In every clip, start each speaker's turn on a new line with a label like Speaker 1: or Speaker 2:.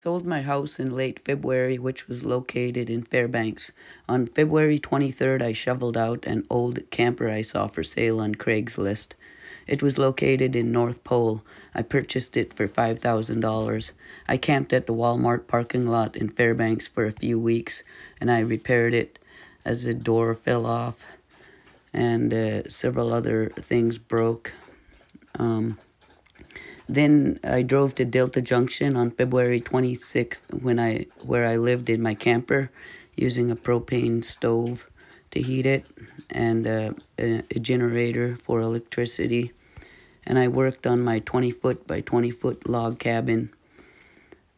Speaker 1: Sold my house in late February, which was located in Fairbanks. On February 23rd, I shoveled out an old camper I saw for sale on Craigslist. It was located in North Pole. I purchased it for $5,000. I camped at the Walmart parking lot in Fairbanks for a few weeks, and I repaired it as the door fell off and several other things broke. Then I drove to Delta Junction on February 26th where I lived in my camper using a propane stove to heat it and a generator for electricity. And I worked on my 20-foot by 20-foot log cabin.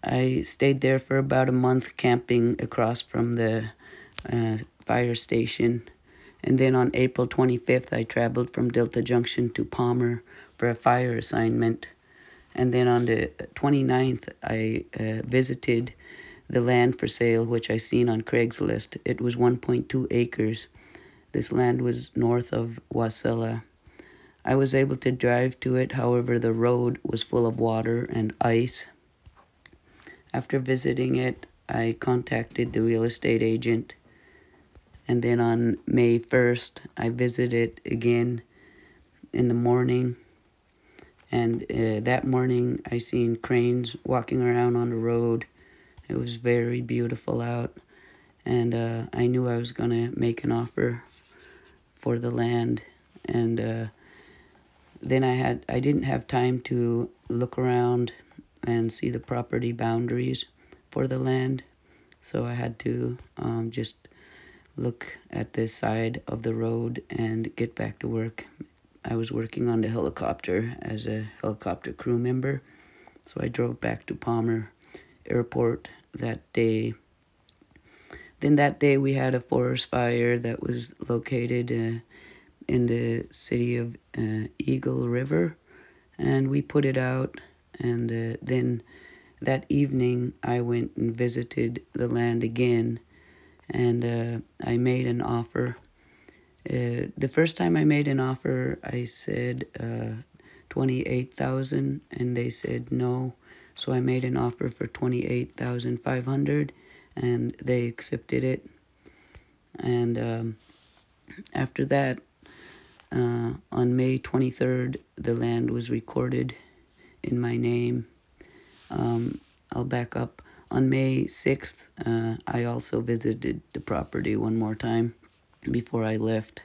Speaker 1: I stayed there for about a month camping across from the fire station. And then on April 25th, I traveled from Delta Junction to Palmer for a fire assignment. And then on the 29th, I visited the land for sale, which I seen on Craigslist. It was 1.2 acres. This land was north of Wasilla. I was able to drive to it, however, the road was full of water and ice. After visiting it, I contacted the real estate agent. And then on May 1st, I visited again in the morning. And that morning, I seen cranes walking around on the road. It was very beautiful out. And I knew I was going to make an offer for the land. And then I didn't have time to look around and see the property boundaries for the land. So I had to just look at the side of the road and get back to work. I was working on the helicopter as a helicopter crew member, so I drove back to Palmer Airport that day. Then that day we had a forest fire that was located in the city of Eagle River, and we put it out. And then that evening I went and visited the land again, and I made an offer. The first time I made an offer, I said $28,000, and they said no. So I made an offer for $28,500, and they accepted it. And after that, on May 23rd, the land was recorded in my name. I'll back up. On May 6th, I also visited the property one more time before I left.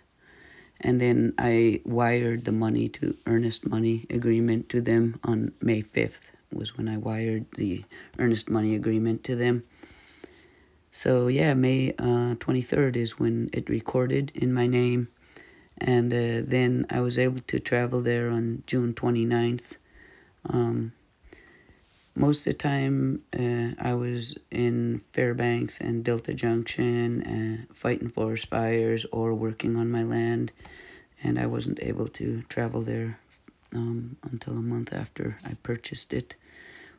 Speaker 1: And then I wired the money to earnest money agreement to them on May 5th was when I wired the earnest money agreement to them. So yeah, May 23rd is when it recorded in my name. And then I was able to travel there on June 29th. Most of the time, I was in Fairbanks and Delta Junction, fighting forest fires or working on my land, and I wasn't able to travel there until a month after I purchased it.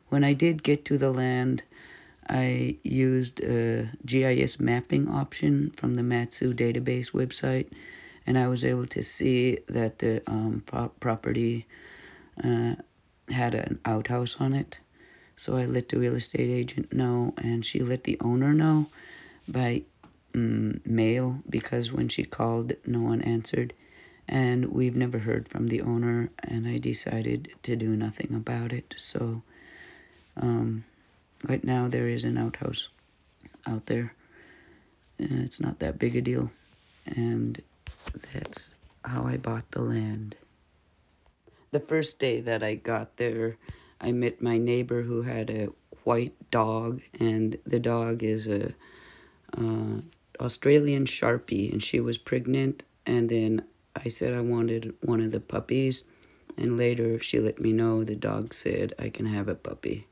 Speaker 1: When I did get to the land, I used a GIS mapping option from the Matsu database website, and I was able to see that the property had an outhouse on it. So I let the real estate agent know, and she let the owner know by mail, because when she called, no one answered. And we've never heard from the owner, and I decided to do nothing about it. So right now there is an outhouse out there. It's not that big a deal. And that's how I bought the land. The first day that I got there, I met my neighbor who had a white dog, and the dog is a Australian Sharpie, and she was pregnant. And then I said I wanted one of the puppies, and later she let me know the dog said I can have a puppy.